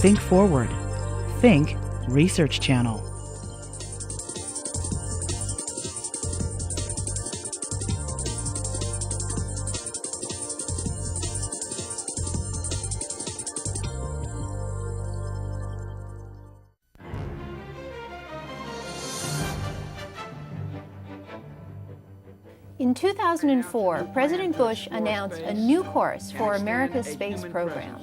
Think forward. Think Research Channel. In 2004, President Bush announced a new course for America's space program.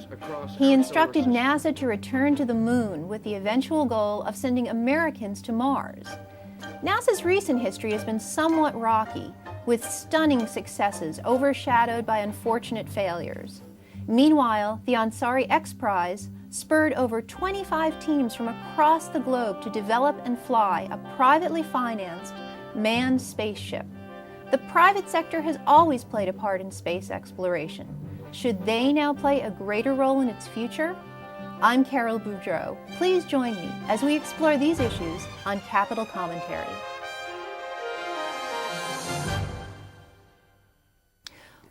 He instructed NASA to return to the moon with the eventual goal of sending Americans to Mars. NASA's recent history has been somewhat rocky, with stunning successes overshadowed by unfortunate failures. Meanwhile, the ANSARI X-prize spurred over 25 teams from across the globe to develop and fly a privately financed manned spaceship. The private sector has always played a part in space exploration. Should they now play a greater role in its future? I'm Karol Boudreaux. Please join me as we explore these issues on Capital Commentary.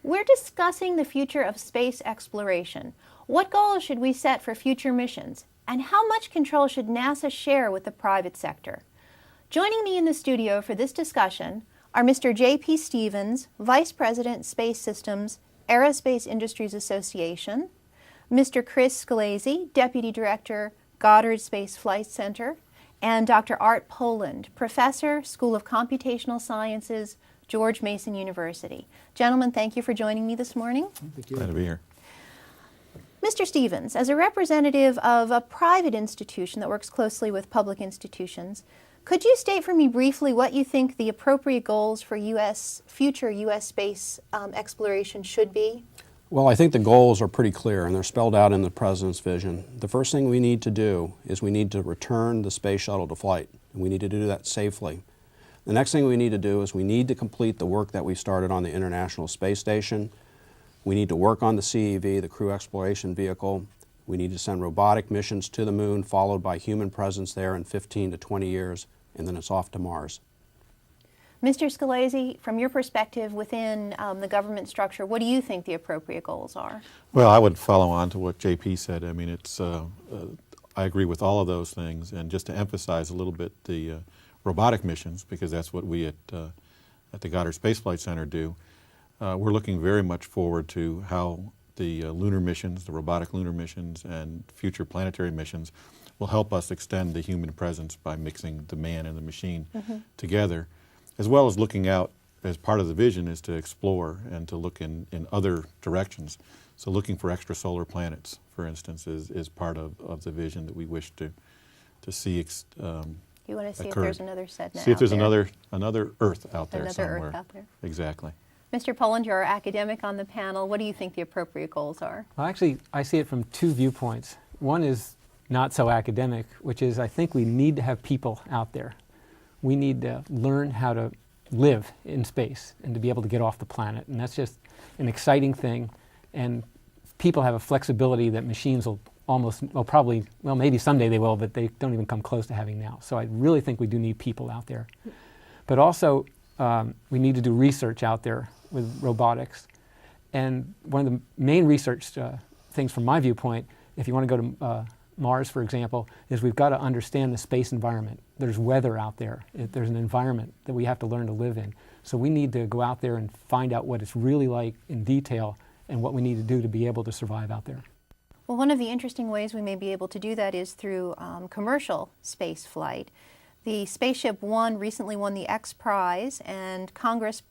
We're discussing the future of space exploration. What goals should we set for future missions? And how much control should NASA share with the private sector? Joining me in the studio for this discussion are Mr. J.P. Stevens, Vice President, Space Systems, Aerospace Industries Association, Mr. Chris Scalesi, Deputy Director, Goddard Space Flight Center, and Dr. Art Poland, Professor, School of Computational Sciences, George Mason University. Gentlemen, thank you for joining me this morning. Thank you. Glad to be here. Mr. Stevens, as a representative of a private institution that works closely with public institutions, could you state for me briefly what you think the appropriate goals for future U.S. space exploration should be? Well, I think the goals are pretty clear, and they're spelled out in the President's vision. The first thing we need to do is we need to return the space shuttle to flight, and we need to do that safely. The next thing we need to do is we need to complete the work that we started on the International Space Station. We need to work on the CEV, the Crew Exploration Vehicle. We need to send robotic missions to the moon, followed by human presence there in 15 to 20 years, and then it's off to Mars. Mr. Scalesi, from your perspective within the government structure, what do you think the appropriate goals are? Well, I would follow on to what JP said. I mean, I agree with all of those things, and just to emphasize a little bit the robotic missions, because that's what we at the Goddard Space Flight Center do. We're looking very much forward to how the lunar missions, the robotic lunar missions, and future planetary missions will help us extend the human presence by mixing the man and the machine together, as well as looking out as part of the vision is to explore and to look in other directions. So looking for extrasolar planets, for instance, is part of the vision that we wish to see you want to see occur. If there's another Sedna See if there's out another Earth out there another somewhere. Earth out there. Exactly. Mr. Poland, you're our academic on the panel. What do you think the appropriate goals are? Well, actually, I see it from two viewpoints. One is not so academic, which is I think we need to have people out there. We need to learn how to live in space and to be able to get off the planet. And that's just an exciting thing. And people have a flexibility that machines will maybe someday they will, but they don't even come close to having now. So I really think we do need people out there. But also, we need to do research out there with robotics. And one of the main research things from my viewpoint, if you want to go to Mars, for example, is we've got to understand the space environment. There's weather out there. There's an environment that we have to learn to live in. So we need to go out there and find out what it's really like in detail and what we need to do to be able to survive out there. Well, one of the interesting ways we may be able to do that is through commercial space flight. The Spaceship One recently won the X-prize, and Congress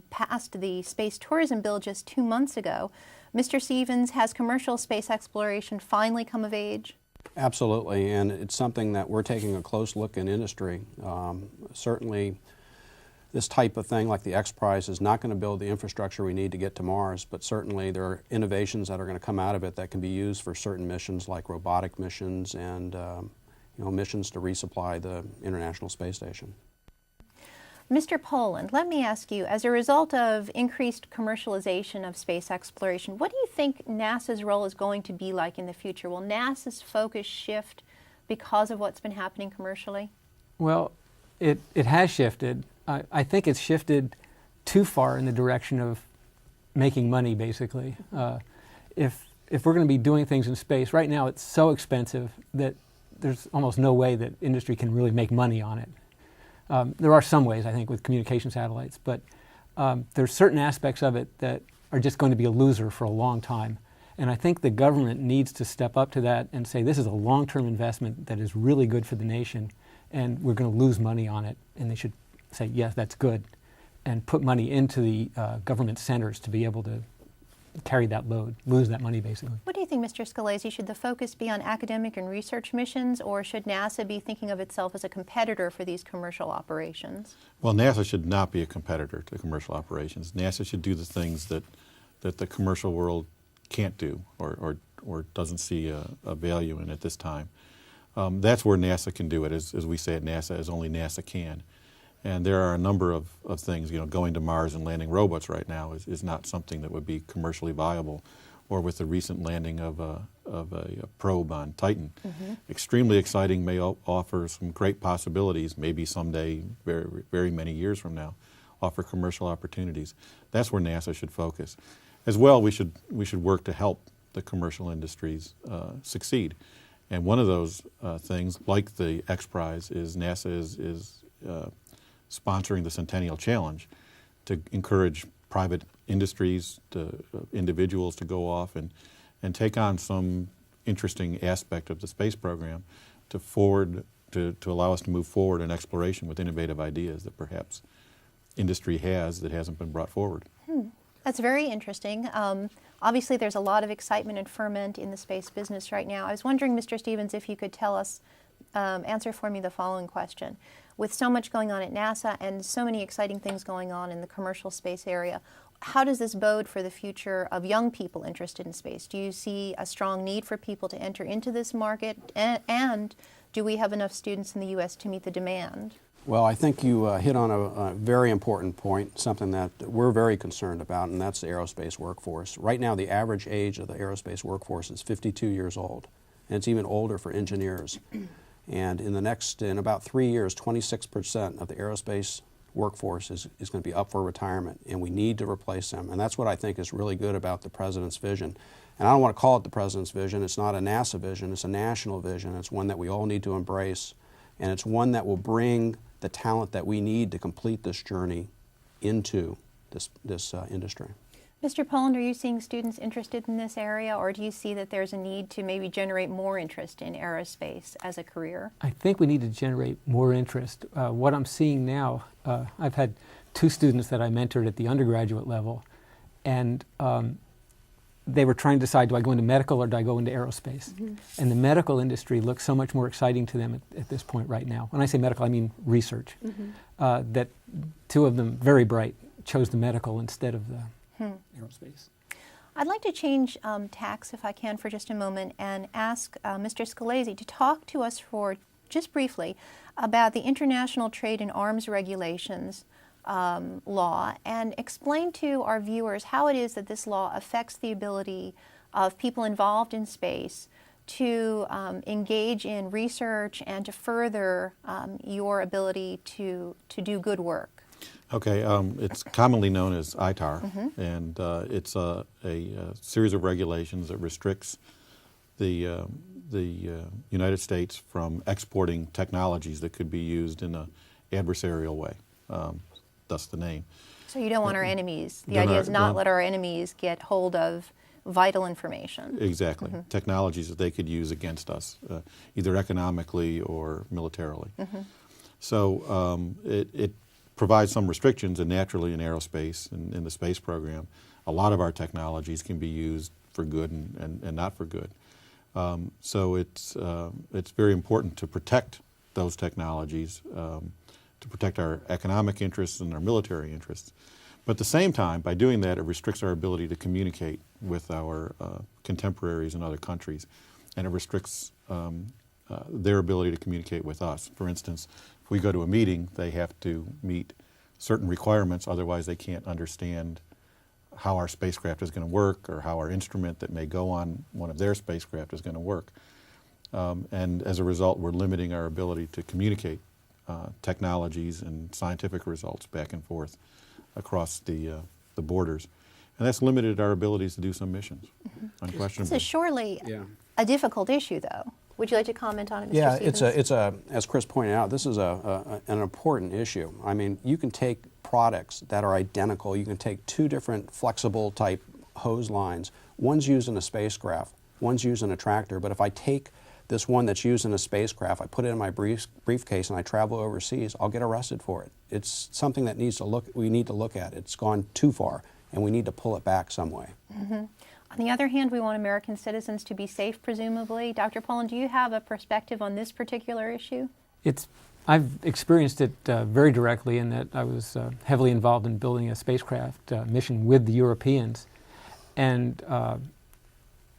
passed the Space Tourism Bill just 2 months ago. Mr. Stevens, has commercial space exploration finally come of age? Absolutely, and it's something that we're taking a close look in industry. Certainly, this type of thing like the X-prize is not going to build the infrastructure we need to get to Mars, but certainly there are innovations that are going to come out of it that can be used for certain missions like robotic missions and missions to resupply the International Space Station. Mr. Poland, let me ask you, as a result of increased commercialization of space exploration, what do you think NASA's role is going to be like in the future? Will NASA's focus shift because of what's been happening commercially? Well, it has shifted. I think it's shifted too far in the direction of making money, basically. If if we're going to be doing things in space, right now it's so expensive that there's almost no way that industry can really make money on it. There are some ways, I think, with communication satellites, but there's certain aspects of it that are just going to be a loser for a long time. And I think the government needs to step up to that and say, this is a long-term investment that is really good for the nation, and we're going to lose money on it. And they should say, yes, that's good, and put money into the government centers to be able to carry that load, lose that money, basically. What do you think, Mr. Scalesi? Should the focus be on academic and research missions, or should NASA be thinking of itself as a competitor for these commercial operations? Well, NASA should not be a competitor to commercial operations. NASA should do the things that the commercial world can't do or doesn't see a value in at this time. That's where NASA can do it, as we say at NASA, as only NASA can. And there are a number of things, going to Mars and landing robots right now is not something that would be commercially viable, or with the recent landing of a probe on Titan. Mm-hmm. Extremely exciting, may offer some great possibilities, maybe someday, very, very many years from now, offer commercial opportunities. That's where NASA should focus. As well, we should work to help the commercial industries succeed. And one of those things, like the X-prize, is NASA is sponsoring the Centennial Challenge to encourage private industries, individuals to go off and take on some interesting aspect of the space program to allow us to move forward in exploration with innovative ideas that perhaps industry has that hasn't been brought forward. That's very interesting. Obviously, there's a lot of excitement and ferment in the space business right now. I was wondering, Mr. Stevens, if you could tell us, answer for me the following question. With so much going on at NASA and so many exciting things going on in the commercial space area, how does this bode for the future of young people interested in space? Do you see a strong need for people to enter into this market? And do we have enough students in the U.S. to meet the demand? Well, I think you hit on a very important point, something that we're very concerned about, and that's the aerospace workforce. Right now, the average age of the aerospace workforce is 52 years old, and it's even older for engineers. And in about 3 years, 26% of the aerospace workforce is going to be up for retirement, and we need to replace them. And that's what I think is really good about the President's vision. And I don't want to call it the President's vision. It's not a NASA vision. It's a national vision. It's one that we all need to embrace, and it's one that will bring the talent that we need to complete this journey into this industry. Mr. Poland, are you seeing students interested in this area, or do you see that there's a need to maybe generate more interest in aerospace as a career? I think we need to generate more interest. What I'm seeing now, I've had 2 students that I mentored at the undergraduate level, and they were trying to decide, do I go into medical or do I go into aerospace? Mm-hmm. And the medical industry looks so much more exciting to them at this point right now. When I say medical, I mean research. Mm-hmm. That 2 of them, very bright, chose the medical instead of the aerospace. I'd like to change tacks, if I can, for just a moment and ask Mr. Scalesi to talk to us for just briefly about the International Trade in Arms Regulations law, and explain to our viewers how it is that this law affects the ability of people involved in space to engage in research and to further your ability to do good work. Okay, it's commonly known as ITAR, mm-hmm. and it's a series of regulations that restricts the United States from exporting technologies that could be used in an adversarial way. Thus the name. So you don't want our enemies. The idea is not let our enemies get hold of vital information. Exactly. Mm-hmm. Technologies that they could use against us, either economically or militarily. Mm-hmm. So it provides some restrictions, and naturally in aerospace and in the space program, a lot of our technologies can be used for good and not for good. So it's very important to protect those technologies, to protect our economic interests and our military interests. But at the same time, by doing that, it restricts our ability to communicate with our contemporaries in other countries, and it restricts their ability to communicate with us. For instance, if we go to a meeting, they have to meet certain requirements, otherwise they can't understand how our spacecraft is going to work, or how our instrument that may go on one of their spacecraft is going to work. And as a result, we're limiting our ability to communicate technologies and scientific results back and forth across the borders. And that's limited our abilities to do some missions, This unquestionably. is surely a difficult issue, though. Would you like to comment on it, Mr. Yeah, Stevens? as Chris pointed out, this is an important issue. I mean, you can take products that are identical. You can take two different flexible type hose lines. One's used in a spacecraft, one's used in a tractor, but if I take this one that's used in a spacecraft, I put it in my briefcase and I travel overseas, I'll get arrested for it. It's something that we need to look at. It's gone too far, and we need to pull it back some way. On the other hand, we want American citizens to be safe, presumably. Dr. Poland, do you have a perspective on this particular issue? I've experienced it very directly in that I was heavily involved in building a spacecraft mission with the Europeans. And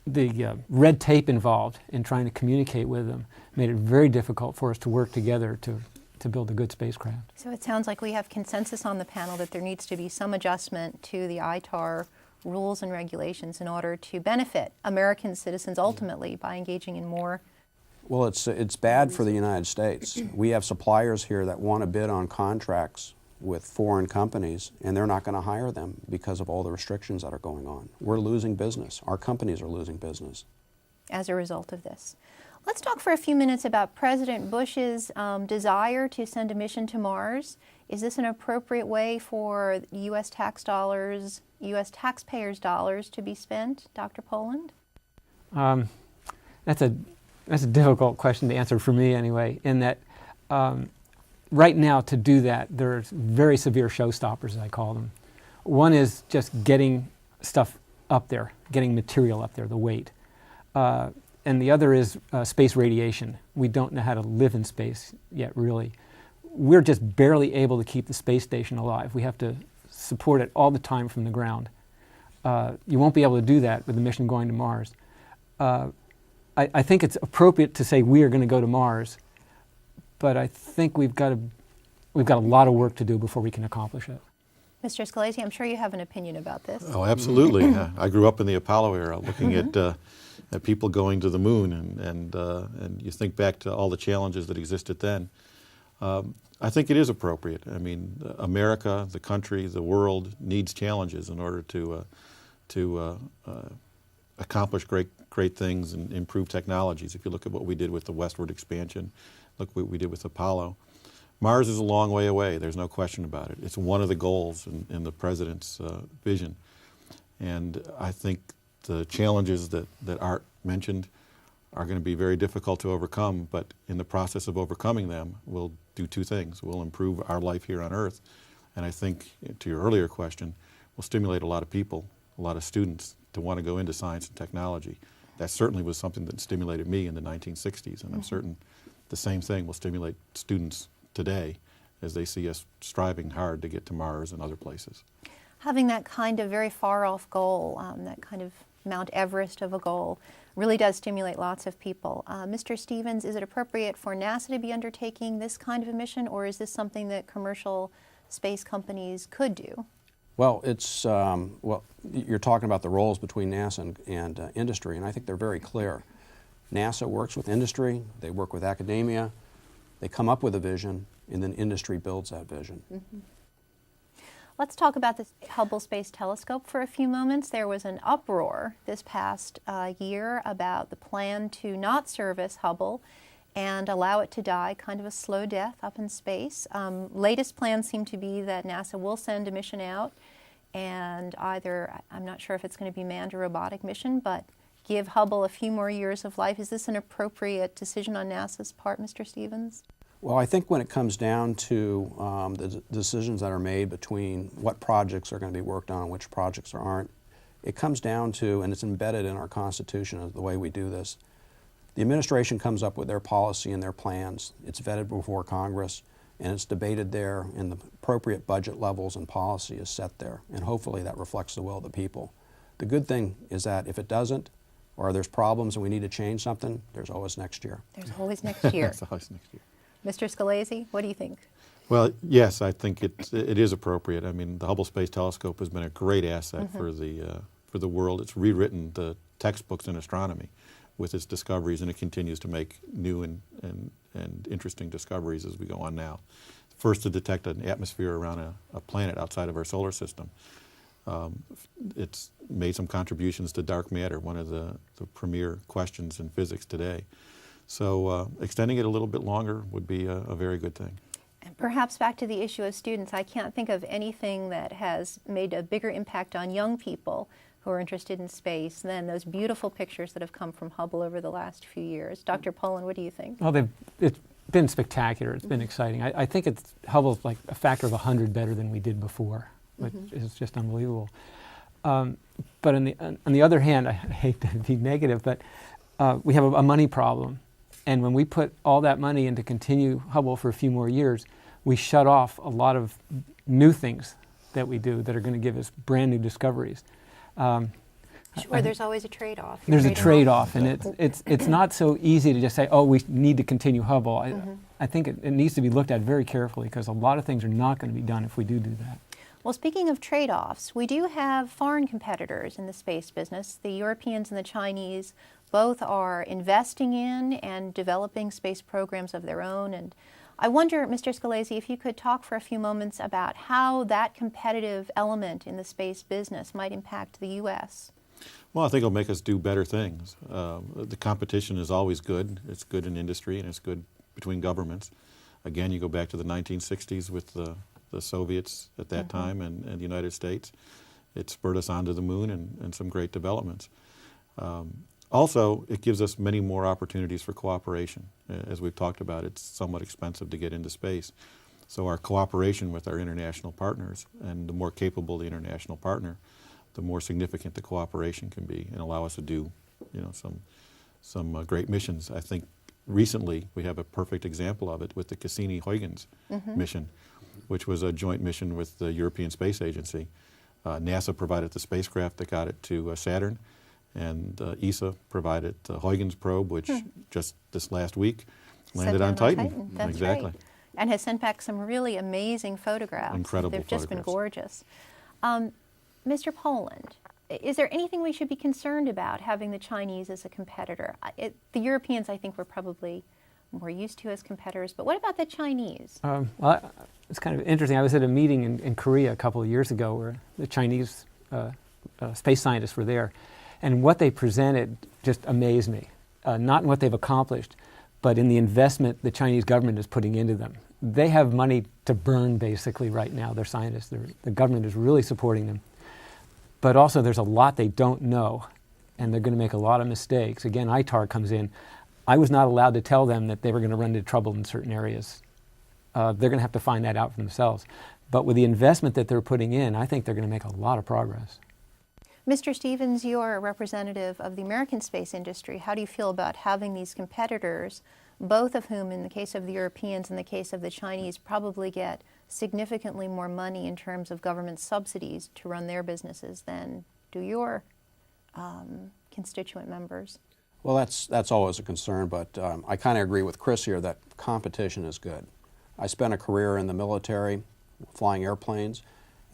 the red tape involved in trying to communicate with them made it very difficult for us to work together to build a good spacecraft. So it sounds like we have consensus on the panel that there needs to be some adjustment to the ITAR rules and regulations in order to benefit American citizens ultimately by engaging in more. Well, it's bad for the United States. We have suppliers here that want to bid on contracts with foreign companies, and they're not going to hire them because of all the restrictions that are going on. We're losing business. Our companies are losing business. As a result of this. Let's talk for a few minutes about President Bush's desire to send a mission to Mars. Is this an appropriate way for U.S. tax dollars, U.S. taxpayers' dollars to be spent, Dr. Poland? That's a difficult question to answer for me anyway, in that right now to do that, there's very severe showstoppers, as I call them. One is just getting stuff up there, getting material up there, the weight. And the other is space radiation. We don't know how to live in space yet, really. We're just barely able to keep the space station alive. We have to support it all the time from the ground. You won't be able to do that with the mission going to Mars. I think it's appropriate to say we are going to go to Mars, but I think we've got a lot of work to do before we can accomplish it. Mr. Scalesi, I'm sure you have an opinion about this. Oh, absolutely. I grew up in the Apollo era, looking at people going to the moon, and you think back to all the challenges that existed then. I think it is appropriate. I mean, America, the country, the world needs challenges in order to accomplish great things and improve technologies. If you look at what we did with the westward expansion, look what we did with Apollo. Mars is a long way away, there's no question about it. It's one of the goals in the President's vision. And I think the challenges that Art mentioned are going to be very difficult to overcome, but in the process of overcoming them, we'll do two things. We'll improve our life here on Earth, and I think, to your earlier question, we'll stimulate a lot of people, a lot of students to want to go into science and technology. That certainly was something that stimulated me in the 1960s, and I'm certain the same thing will stimulate students today as they see us striving hard to get to Mars and other places. Having that kind of very far-off goal, that kind of Mount Everest of a goal, really does stimulate lots of people. Mr. Stevens, is it appropriate for NASA to be undertaking this kind of a mission, or is this something that commercial space companies could do? Well, you're talking about the roles between NASA and industry, and I think they're very clear. NASA works with industry, they work with academia, they come up with a vision, and then industry builds that vision. Let's talk about the Hubble Space Telescope for a few moments. There was an uproar this past year about the plan to not service Hubble and allow it to die, kind of a slow death up in space. Latest plans seem to be that NASA will send a mission out and either, I'm not sure if it's going to be manned or robotic mission, but give Hubble a few more years of life. Is this an appropriate decision on NASA's part, Mr. Stevens? Well, I think when it comes down to the decisions that are made between what projects are going to be worked on and which projects aren't, it comes down to, and it's embedded in our Constitution the way we do this, the administration comes up with their policy and their plans. It's vetted before Congress, and it's debated there, and the appropriate budget levels and policy is set there, and hopefully that reflects the will of the people. The good thing is that if it doesn't, or there's problems and we need to change something, there's always next year. There's always next year. There's always next year. Mr. Scalesi, what do you think? Well, yes, I think it is appropriate. I mean, the Hubble Space Telescope has been a great asset for the world. It's rewritten the textbooks in astronomy with its discoveries, and it continues to make new and interesting discoveries as we go on now. First to detect an atmosphere around a planet outside of our solar system. It's made some contributions to dark matter, one of the premier questions in physics today. So extending it a little bit longer would be a very good thing. And perhaps back to the issue of students, I can't think of anything that has made a bigger impact on young people who are interested in space than those beautiful pictures that have come from Hubble over the last few years. Dr. Poland, what do you think? Well, it's been spectacular. It's been exciting. I think Hubble's like a factor of 100 better than we did before, which is just unbelievable. But on the other hand, I hate to be negative, but we have a money problem. And when we put all that money in to continue Hubble for a few more years, we shut off a lot of new things that we do that are going to give us brand new discoveries. Sure, there's always a trade-off. There's a trade-off, and it's not so easy to just say, oh, we need to continue Hubble. I think it needs to be looked at very carefully, because a lot of things are not going to be done if we do that. Well, speaking of trade-offs, we do have foreign competitors in the space business. The Europeans and the Chinese both are investing in and developing space programs of their own. And I wonder, Mr. Scalesi, if you could talk for a few moments about how that competitive element in the space business might impact the U.S. Well, I think it'll make us do better things. The competition is always good. It's good in industry, and it's good between governments. Again, you go back to the 1960s with the Soviets at that time and the United States. It spurred us onto the moon and some great developments. Also, it gives us many more opportunities for cooperation. As we've talked about, it's somewhat expensive to get into space. So our cooperation with our international partners, and the more capable the international partner, the more significant the cooperation can be and allow us to do, some great missions. I think recently we have a perfect example of it with the Cassini-Huygens mission, which was a joint mission with the European Space Agency. NASA provided the spacecraft that got it to Saturn, and ESA provided the Huygens probe, which just this last week landed on Titan. That's exactly. Right. And has sent back some really amazing photographs. Incredible They've just been photographs. gorgeous. Mr. Poland, is there anything we should be concerned about having the Chinese as a competitor? The Europeans, I think, we're probably more used to as competitors, but what about the Chinese? Well, it's kind of interesting. I was at a meeting in Korea a couple of years ago where the Chinese space scientists were there, and what they presented just amazed me. Not in what they've accomplished, but in the investment the Chinese government is putting into them. They have money to burn, basically, right now. They're scientists. The government is really supporting them. But also there's a lot they don't know, and they're going to make a lot of mistakes. Again, ITAR comes in. I was not allowed to tell them that they were going to run into trouble in certain areas. They're going to have to find that out for themselves. But with the investment that they're putting in, I think they're going to make a lot of progress. Mr. Stevens, you're a representative of the American space industry. How do you feel about having these competitors, both of whom, in the case of the Europeans and the case of the Chinese, probably get significantly more money in terms of government subsidies to run their businesses than do your constituent members? Well, that's always a concern, but I kind of agree with Chris here that competition is good. I spent a career in the military flying airplanes,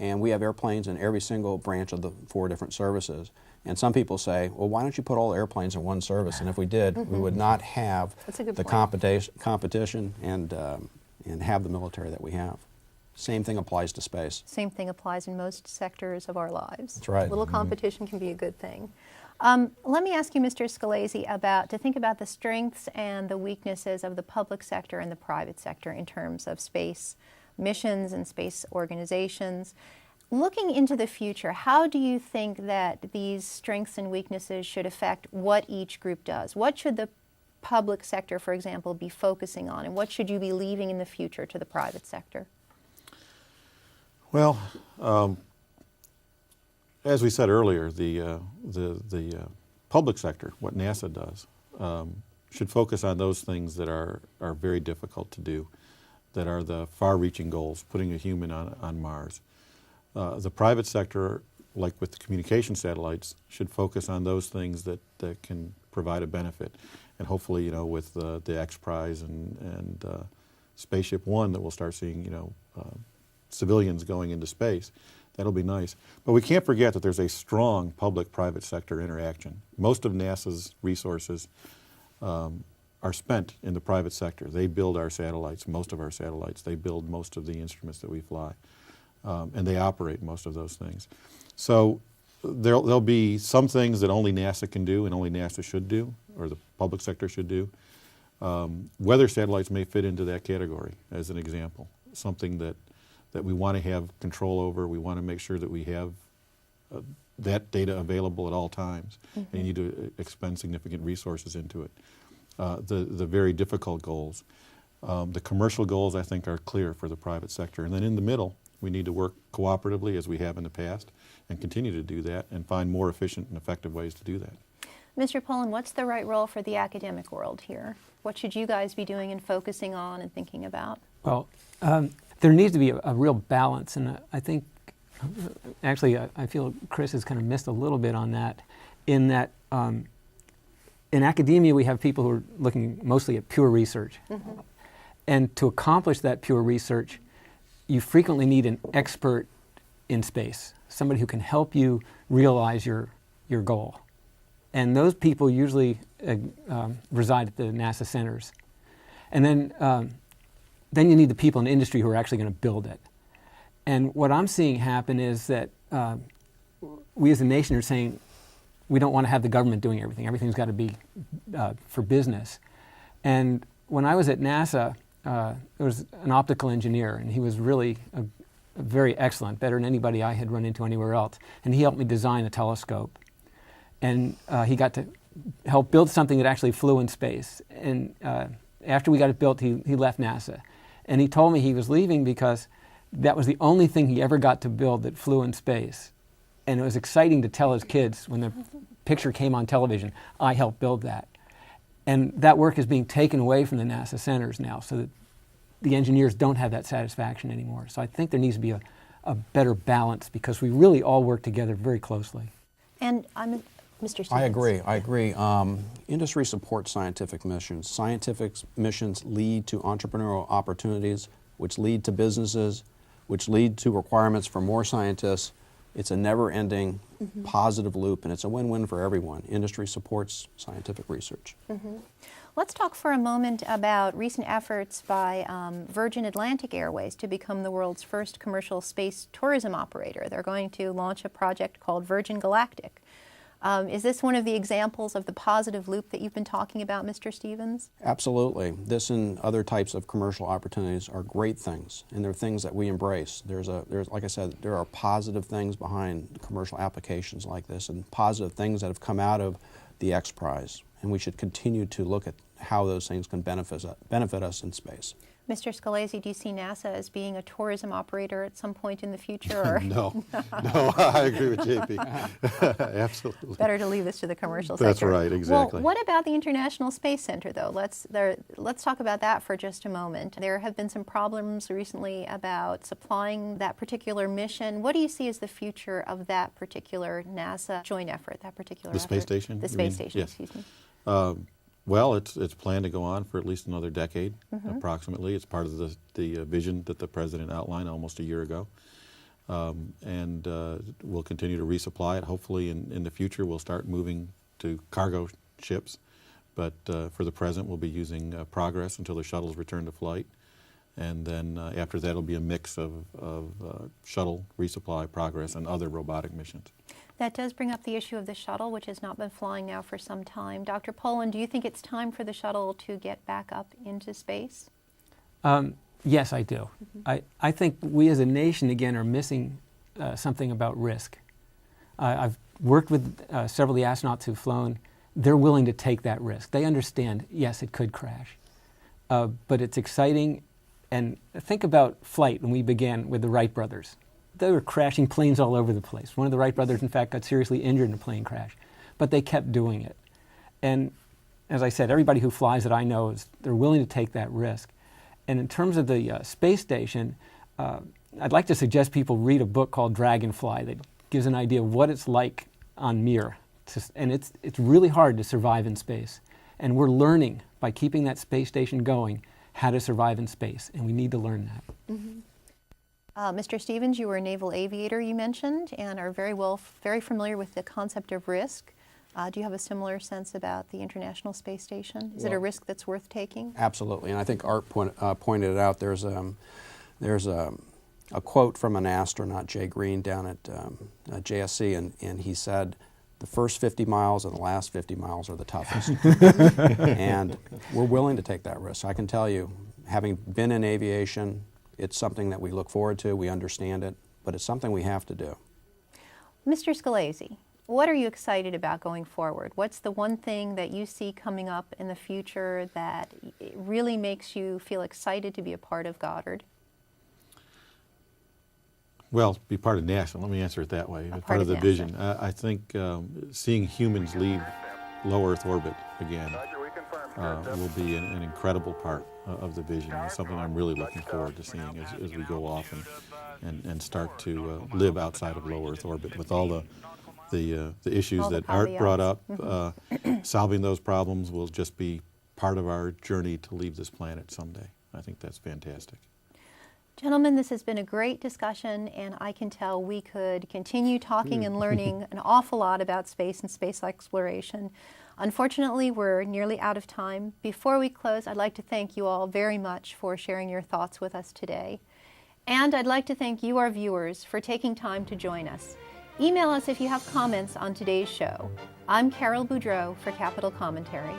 and we have airplanes in every single branch of the 4 different services. And some people say, well, why don't you put all airplanes in one service? And if we did, we would not have the competition and have the military that we have. Same thing applies to space. Same thing applies in most sectors of our lives. That's right. A little competition can be a good thing. Let me ask you, Mr. Scalesi, to think about the strengths and the weaknesses of the public sector and the private sector in terms of space missions and space organizations. Looking into the future, how do you think that these strengths and weaknesses should affect what each group does? What should the public sector, for example, be focusing on, and what should you be leaving in the future to the private sector? Well, as we said earlier, the public sector, what NASA does, should focus on those things that are very difficult to do, that are the far-reaching goals, putting a human on Mars. The private sector, like with the communication satellites, should focus on those things that can provide a benefit. And hopefully, with the X-prize and Spaceship One, that we'll start seeing, civilians going into space. That'll be nice. But we can't forget that there's a strong public-private sector interaction. Most of NASA's resources are spent in the private sector. They build our satellites, most of our satellites. They build most of the instruments that we fly. And they operate most of those things. So there'll be some things that only NASA can do and only NASA should do, or the public sector should do. Weather satellites may fit into that category as an example, something that we want to have control over. We want to make sure that we have that data available at all times, and you need to expend significant resources into it. The very difficult goals. The commercial goals, I think, are clear for the private sector. And then in the middle, we need to work cooperatively as we have in the past and continue to do that and find more efficient and effective ways to do that. Mr. Pullen, what's the right role for the academic world here? What should you guys be doing and focusing on and thinking about? Well, there needs to be a real balance, and I think, actually, I feel Chris has kind of missed a little bit on that, in that in academia we have people who are looking mostly at pure research. And to accomplish that pure research, you frequently need an expert in space, somebody who can help you realize your goal. And those people usually reside at the NASA centers. And then you need the people in industry who are actually going to build it. And what I'm seeing happen is that we as a nation are saying we don't want to have the government doing everything. Everything's got to be for business. And when I was at NASA, there was an optical engineer, and he was really very excellent, better than anybody I had run into anywhere else. And he helped me design a telescope. And he got to help build something that actually flew in space. And after we got it built, he left NASA. And he told me he was leaving because that was the only thing he ever got to build that flew in space. And it was exciting to tell his kids when the picture came on television, I helped build that. And that work is being taken away from the NASA centers now, so that the engineers don't have that satisfaction anymore. So I think there needs to be a better balance, because we really all work together very closely. And I'm Mr. Stevens. I agree. Industry supports scientific missions. Scientific missions lead to entrepreneurial opportunities, which lead to businesses, which lead to requirements for more scientists. It's a never-ending positive loop, and it's a win-win for everyone. Industry supports scientific research. Let's talk for a moment about recent efforts by Virgin Atlantic Airways to become the world's first commercial space tourism operator. They're going to launch a project called Virgin Galactic. Is this one of the examples of the positive loop that you've been talking about, Mr. Stevens? Absolutely. This and other types of commercial opportunities are great things, and they're things that we embrace. There's like I said, there are positive things behind commercial applications like this, and positive things that have come out of the X-prize, and we should continue to look at how those things can benefit us in space. Mr. Scalese, do you see NASA as being a tourism operator at some point in the future? Or? No, I agree with JP. Absolutely. Better to leave this to the commercial That's sector. right, exactly. Well, what about the International Space Center, though? Let's talk about that for just a moment. There have been some problems recently about supplying that particular mission. What do you see as the future of that particular NASA joint effort, that particular The space station? The space station, yes. excuse me. Well, it's planned to go on for at least another decade, approximately. It's part of the vision that the President outlined almost a year ago. And we'll continue to resupply it. Hopefully in the future we'll start moving to cargo ships. But for the present we'll be using Progress until the shuttles return to flight. And then after that it'll be a mix of shuttle resupply, Progress, and other robotic missions. That does bring up the issue of the shuttle, which has not been flying now for some time. Dr. Pullen, do you think it's time for the shuttle to get back up into space? Yes, I do. I think we as a nation, again, are missing something about risk. I've worked with several of the astronauts who've flown. They're willing to take that risk. They understand, yes, it could crash. But it's exciting. And think about flight when we began with the Wright brothers. They were crashing planes all over the place. One of the Wright brothers, in fact, got seriously injured in a plane crash. But they kept doing it. And as I said, everybody who flies that I know, they're willing to take that risk. And in terms of the space station, I'd like to suggest people read a book called Dragonfly that gives an idea of what it's like on Mir. And it's really hard to survive in space. And we're learning, by keeping that space station going, how to survive in space. And we need to learn that. Mr. Stevens, you were a naval aviator, you mentioned, and are very familiar with the concept of risk. Do you have a similar sense about the International Space Station? Is it a risk that's worth taking? Absolutely, and I think Art pointed it out. There's a a quote from an astronaut, Jay Green, down at JSC, and he said, "The first 50 miles and the last 50 miles are the toughest." And we're willing to take that risk. I can tell you, having been in aviation, it's something that we look forward to, we understand it, but it's something we have to do. Mr. Scalese, what are you excited about going forward? What's the one thing that you see coming up in the future that really makes you feel excited to be a part of Goddard? Well, be part of NASA. Let me answer it that way. Part of the NASA. vision. I think seeing humans leave low Earth orbit again will be an incredible part of the vision. It's something I'm really looking forward to seeing as we go off and start to live outside of low Earth orbit with all the issues All the that Art brought up. Mm-hmm. Solving those problems will just be part of our journey to leave this planet someday. I think that's fantastic. Gentlemen, this has been a great discussion, and I can tell we could continue talking and learning an awful lot about space and space exploration. Unfortunately, we're nearly out of time. Before we close, I'd like to thank you all very much for sharing your thoughts with us today. And I'd like to thank you, our viewers, for taking time to join us. Email us if you have comments on today's show. I'm Karol Boudreaux for Capital Commentary.